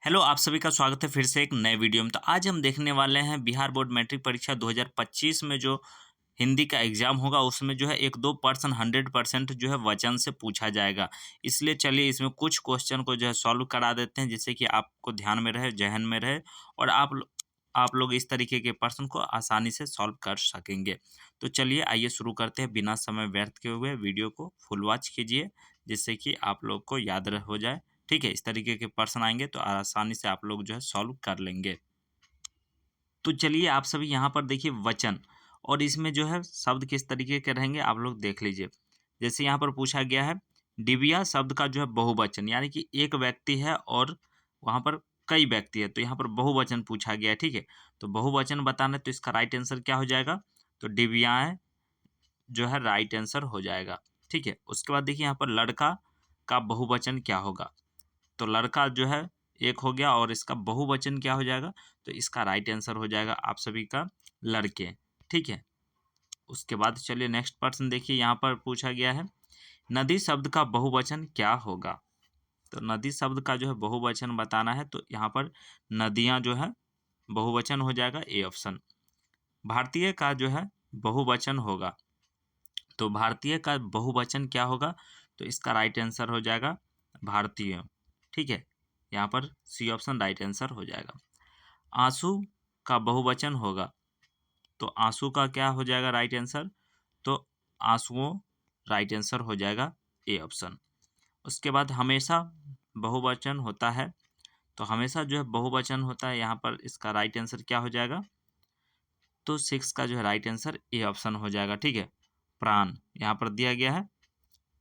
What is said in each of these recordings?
Hello, आप सभी का स्वागत है फिर से एक नए वीडियो में। तो आज हम देखने वाले हैं बिहार बोर्ड मैट्रिक परीक्षा 2025 में जो हिंदी का एग्जाम होगा उसमें जो है 1-2% 100% जो है वचन से पूछा जाएगा। इसलिए चलिए इसमें कुछ क्वेश्चन को जो है सॉल्व करा देते हैं जिससे कि आपको ध्यान में रहे, ज़हन में रहे और आप लोग इस तरीके के प्रश्न को आसानी से सॉल्व कर सकेंगे। तो चलिए आइए शुरू करते हैं बिना समय व्यर्थ किए हुए। वीडियो को फुल वॉच कीजिए जिससे कि आप लोग को याद हो जाए। ठीक है, इस तरीके के प्रश्न आएँगे तो आसानी से आप लोग जो है सॉल्व कर लेंगे। तो चलिए आप सभी यहाँ पर देखिए वचन और इसमें जो है शब्द किस तरीके के रहेंगे आप लोग देख लीजिए। जैसे यहाँ पर पूछा गया है डिबिया शब्द का जो है बहुवचन यानी कि एक व्यक्ति है और वहाँ पर कई व्यक्ति है तो यहाँ पर बहुवचन पूछा गया है। ठीक है, तो बहुवचन बताना है तो इसका राइट आंसर क्या हो जाएगा? तो डिबियाएँ जो है राइट आंसर हो जाएगा। ठीक है, उसके बाद देखिए यहाँ पर लड़का का बहुवचन क्या होगा? तो लड़का जो है एक हो गया और इसका बहुवचन क्या हो जाएगा? तो इसका राइट आंसर हो जाएगा आप सभी का लड़के। ठीक है, उसके बाद चलिए नेक्स्ट प्रश्न देखिए यहाँ पर पूछा गया है नदी शब्द का बहुवचन क्या होगा? तो नदी शब्द का जो है बहुवचन बताना है तो यहाँ पर नदियाँ जो है बहुवचन हो जाएगा ए ऑप्शन। भारतीय का जो है बहुवचन होगा तो भारतीय का बहुवचन क्या होगा? तो इसका राइट आंसर हो जाएगा भारतीय। ठीक है, यहाँ पर सी ऑप्शन राइट आंसर हो जाएगा। आंसू का बहुवचन होगा तो आंसू का क्या हो जाएगा राइट आंसर? तो आंसुओं राइट आंसर हो जाएगा ए ऑप्शन। उसके बाद हमेशा बहुवचन होता है तो हमेशा जो है बहुवचन होता है यहाँ पर इसका राइट आंसर क्या हो जाएगा? तो 6 का जो है राइट आंसर ए ऑप्शन हो जाएगा। ठीक है, प्राण यहाँ पर दिया गया है,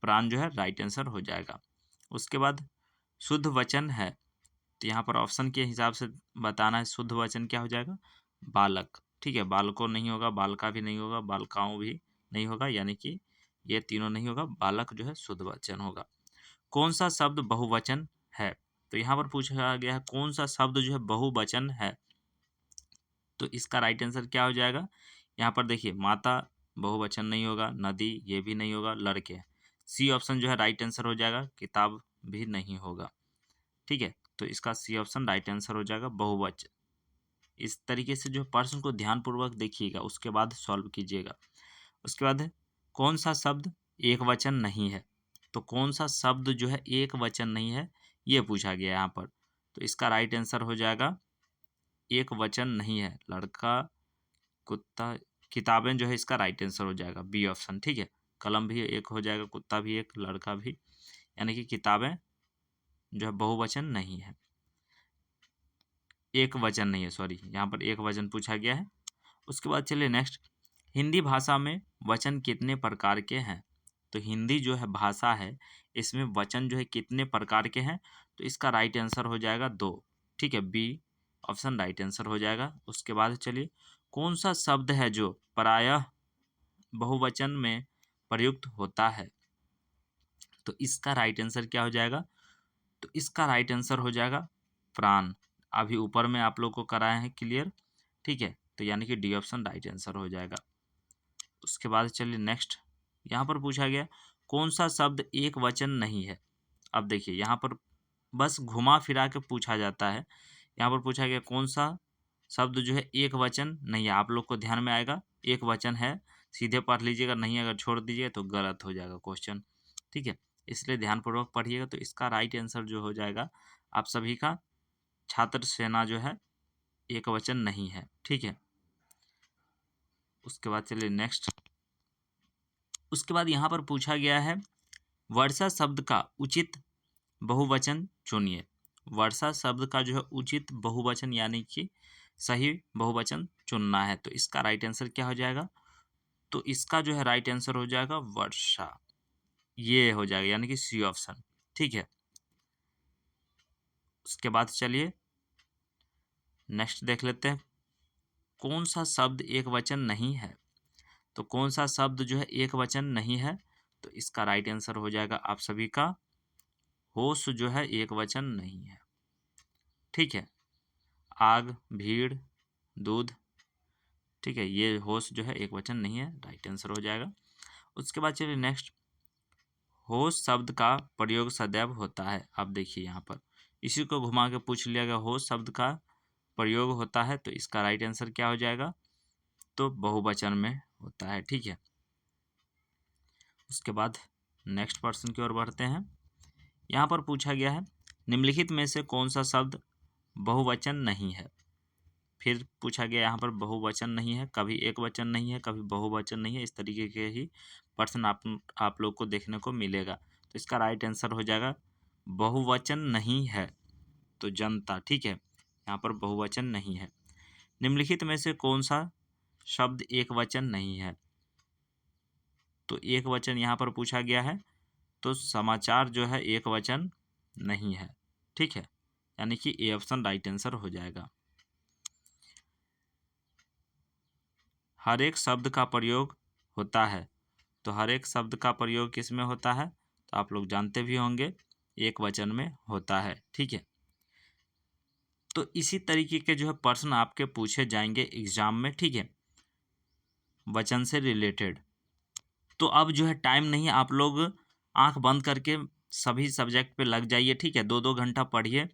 प्राण जो है राइट आंसर हो जाएगा। उसके बाद शुद्ध वचन है तो यहाँ पर ऑप्शन के हिसाब से बताना है शुद्ध वचन क्या हो जाएगा? बालक। ठीक है, बालकों नहीं होगा, बालिका भी नहीं होगा, बालिकाओं भी नहीं होगा, यानी कि ये तीनों नहीं होगा, बालक जो है शुद्ध वचन होगा। कौन सा शब्द बहुवचन है? तो यहाँ पर पूछा गया है कौन सा शब्द जो है बहुवचन है? तो इसका राइट आंसर क्या हो जाएगा? यहाँ पर देखिए माता बहुवचन नहीं होगा, नदी ये भी नहीं होगा, लड़के सी ऑप्शन जो है राइट आंसर हो जाएगा, किताब भी नहीं होगा। ठीक है, तो इसका सी ऑप्शन राइट आंसर हो जाएगा बहुवचन। इस तरीके से जो प्रश्न को ध्यानपूर्वक देखिएगा उसके बाद सॉल्व कीजिएगा। उसके बाद है कौन सा शब्द एक वचन नहीं है? तो कौन सा शब्द जो है एक वचन नहीं है ये पूछा गया है यहाँ पर। तो इसका राइट आंसर हो जाएगा एक वचन नहीं है, लड़का कुत्ता किताबें जो है इसका राइट आंसर हो जाएगा बी ऑप्शन। ठीक है, कलम भी एक हो जाएगा, कुत्ता भी एक, लड़का भी, यानी कि किताबें जो है बहुवचन नहीं है, एक वचन नहीं है, सॉरी यहाँ पर एक वचन पूछा गया है। उसके बाद चलिए नेक्स्ट, हिंदी भाषा में वचन कितने प्रकार के हैं? तो हिंदी जो है भाषा है इसमें वचन जो है कितने प्रकार के हैं? तो इसका राइट आंसर हो जाएगा 2। ठीक है, बी ऑप्शन राइट आंसर हो जाएगा। उसके बाद चलिए कौन सा शब्द है जो प्रायः बहुवचन में प्रयुक्त होता है? तो इसका राइट आंसर क्या हो जाएगा? तो इसका राइट आंसर हो जाएगा प्राण। अभी ऊपर में आप लोग को कराए हैं क्लियर। ठीक है, तो यानी कि डी ऑप्शन राइट आंसर हो जाएगा। उसके बाद चलिए नेक्स्ट, यहाँ पर पूछा गया कौन सा शब्द एक वचन नहीं है? अब देखिए यहाँ पर बस घुमा फिरा के पूछा जाता है। यहाँ पर पूछा गया कौन सा शब्द जो है एक वचन नहीं है, आप लोग को ध्यान में आएगा एक वचन है, सीधे पढ़ लीजिएगा, नहीं अगर छोड़ दीजिएगा तो गलत हो जाएगा क्वेश्चन। ठीक है, इसलिए ध्यानपूर्वक पढ़िएगा। तो इसका राइट आंसर जो हो जाएगा आप सभी का छात्र सेना जो है एक वचन नहीं है। ठीक है, उसके बाद चलिए नेक्स्ट, उसके बाद यहाँ पर पूछा गया है वर्षा शब्द का उचित बहुवचन चुनिए। वर्षा शब्द का जो है उचित बहुवचन यानी कि सही बहुवचन चुनना है। तो इसका राइट आंसर क्या हो जाएगा? तो इसका जो है राइट आंसर हो जाएगा वर्षा, ये हो जाएगा यानी कि सी ऑप्शन। ठीक है, उसके बाद चलिए नेक्स्ट देख लेते हैं कौन सा शब्द एक वचन नहीं है? तो कौन सा शब्द जो है एक वचन नहीं है? तो इसका राइट आंसर हो जाएगा आप सभी का होश जो है एक वचन नहीं है। ठीक है, आग, भीड़, दूध, ठीक है, ये होश जो है एक वचन नहीं है, राइट आंसर हो जाएगा। उसके बाद चलिए नेक्स्ट, होश शब्द का प्रयोग सदैव होता है। अब देखिए यहाँ पर इसी को घुमा के पूछ लिया गया हो शब्द का प्रयोग होता है, तो इसका राइट आंसर क्या हो जाएगा, तो बहुवचन में होता है। ठीक है, उसके बाद नेक्स्ट प्रश्न की ओर बढ़ते हैं। यहाँ पर पूछा गया है निम्नलिखित में से कौन सा शब्द बहुवचन नहीं है। फिर पूछा गया यहाँ पर बहुवचन नहीं है, कभी एक वचन नहीं है, कभी बहुवचन नहीं है, इस तरीके के ही प्रश्न आप लोग को देखने को मिलेगा। तो इसका राइट आंसर हो जाएगा बहुवचन नहीं है, तो जनता। ठीक है, यहाँ पर बहुवचन नहीं है। निम्नलिखित में से कौन सा शब्द एक वचन नहीं है, तो एक वचन यहाँ पर पूछा गया है, तो समाचार जो है एक वचन नहीं है। ठीक है, यानी कि ए ऑप्शन राइट आंसर हो जाएगा। हर एक शब्द का प्रयोग होता है, तो हर एक शब्द का प्रयोग किस में होता है, तो आप लोग जानते भी होंगे एक वचन में होता है। ठीक है, तो इसी तरीके के जो है प्रश्न आपके पूछे जाएंगे एग्जाम में। ठीक है, वचन से रिलेटेड। तो अब जो है टाइम नहीं है, आप लोग आंख बंद करके सभी सब्जेक्ट पे लग जाइए। ठीक है, 2-2 घंटा पढ़िए,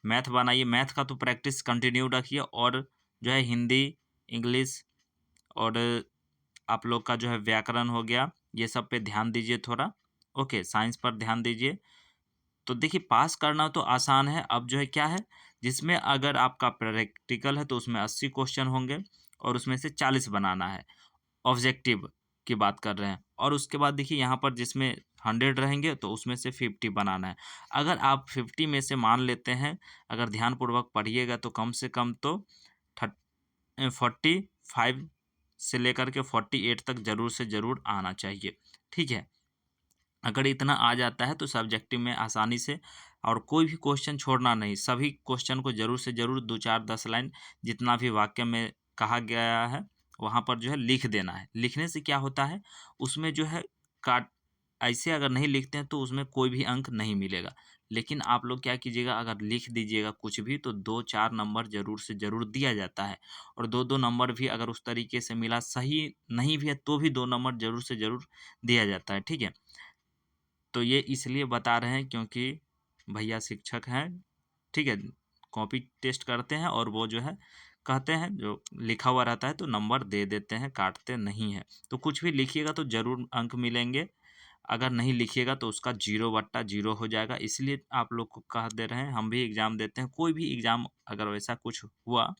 मैथ बनाइए, मैथ का तो प्रैक्टिस कंटिन्यू रखिए, और जो है हिंदी, इंग्लिश और आप लोग का जो है व्याकरण हो गया, ये सब पे ध्यान दीजिए थोड़ा। ओके, साइंस पर ध्यान दीजिए। तो देखिए पास करना तो आसान है। अब जो है क्या है, जिसमें अगर आपका प्रैक्टिकल है तो उसमें 80 क्वेश्चन होंगे और उसमें से 40 बनाना है। ऑब्जेक्टिव की बात कर रहे हैं। और उसके बाद देखिए यहाँ पर जिसमें 100 रहेंगे तो उसमें से 50 बनाना है। अगर आप 50 में से मान लेते हैं, अगर ध्यानपूर्वक पढ़िएगा तो कम से कम तो 45 से लेकर के 48 तक जरूर से ज़रूर आना चाहिए। ठीक है, अगर इतना आ जाता है तो सब्जेक्टिव में आसानी से, और कोई भी क्वेश्चन छोड़ना नहीं, सभी क्वेश्चन को जरूर से जरूर 2-4-10 लाइन जितना भी वाक्य में कहा गया है वहाँ पर जो है लिख देना है। लिखने से क्या होता है, उसमें जो है काट ऐसे अगर नहीं लिखते हैं तो उसमें कोई भी अंक नहीं मिलेगा। लेकिन आप लोग क्या कीजिएगा, अगर लिख दीजिएगा कुछ भी तो 2-4 नंबर ज़रूर से ज़रूर दिया जाता है। और 2-2 नंबर भी अगर उस तरीके से मिला, सही नहीं भी है तो भी 2 नंबर ज़रूर से ज़रूर दिया जाता है। ठीक है, तो ये इसलिए बता रहे हैं क्योंकि भैया शिक्षक हैं। ठीक है, कॉपी टेस्ट करते हैं और वो जो है कहते हैं जो लिखा हुआ रहता है तो नंबर दे देते हैं, काटते नहीं हैं। तो कुछ भी लिखिएगा तो ज़रूर अंक मिलेंगे, अगर नहीं लिखिएगा तो उसका 0/0 हो जाएगा। इसलिए आप लोग को कह दे रहे हैं, हम भी एग्ज़ाम देते हैं, कोई भी एग्ज़ाम अगर वैसा कुछ हुआ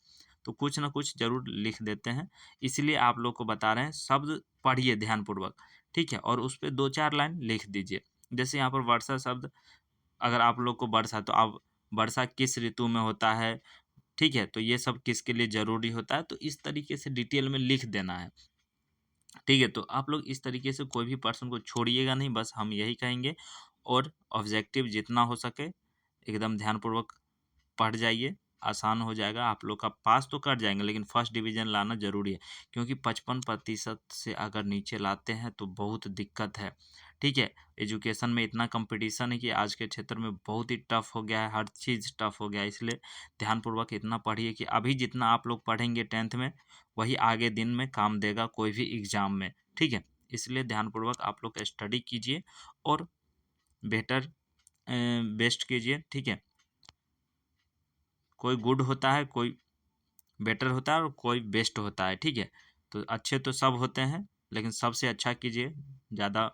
तो कुछ ना कुछ ज़रूर लिख देते हैं। इसलिए आप लोग को बता रहे हैं, शब्द पढ़िए ध्यानपूर्वक। ठीक है, और उस पे 2-4 लाइन लिख दीजिए। जैसे यहाँ पर वर्षा शब्द, अगर आप लोग को वर्षा, तो आप वर्षा किस ऋतु में होता है, ठीक है, तो ये सब किसके लिए ज़रूरी होता है, तो इस तरीके से डिटेल में लिख देना है। ठीक है, तो आप लोग इस तरीके से कोई भी पर्सन को छोड़िएगा नहीं, बस हम यही कहेंगे। और ऑब्जेक्टिव जितना हो सके एकदम ध्यानपूर्वक पढ़ जाइए, आसान हो जाएगा। आप लोग का पास तो कर जाएंगे, लेकिन फर्स्ट डिवीज़न लाना ज़रूरी है, क्योंकि 55% से अगर नीचे लाते हैं तो बहुत दिक्कत है। ठीक है, एजुकेशन में इतना कंपटीशन है कि आज के क्षेत्र में बहुत ही टफ हो गया है, हर चीज़ टफ हो गया है। इसलिए ध्यानपूर्वक इतना पढ़िए कि अभी जितना आप लोग पढ़ेंगे 10th में, वही आगे दिन में काम देगा कोई भी एग्ज़ाम में। ठीक है, इसलिए ध्यानपूर्वक आप लोग स्टडी कीजिए और बेटर बेस्ट कीजिए। ठीक है, कोई गुड होता है, कोई बेटर होता है और कोई बेस्ट होता है। ठीक है, तो अच्छे तो सब होते हैं, लेकिन सबसे अच्छा कीजिए, ज़्यादा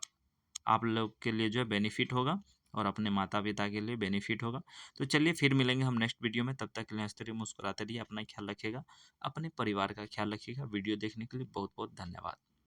आप लोग के लिए जो है बेनिफिट होगा और अपने माता पिता के लिए बेनिफिट होगा। तो चलिए फिर मिलेंगे हम नेक्स्ट वीडियो में, तब तक के लिए हंसते रहिए, मुस्कुराते रहिए, अपना ख्याल रखिएगा, अपने परिवार का ख्याल रखिएगा। वीडियो देखने के लिए बहुत बहुत धन्यवाद।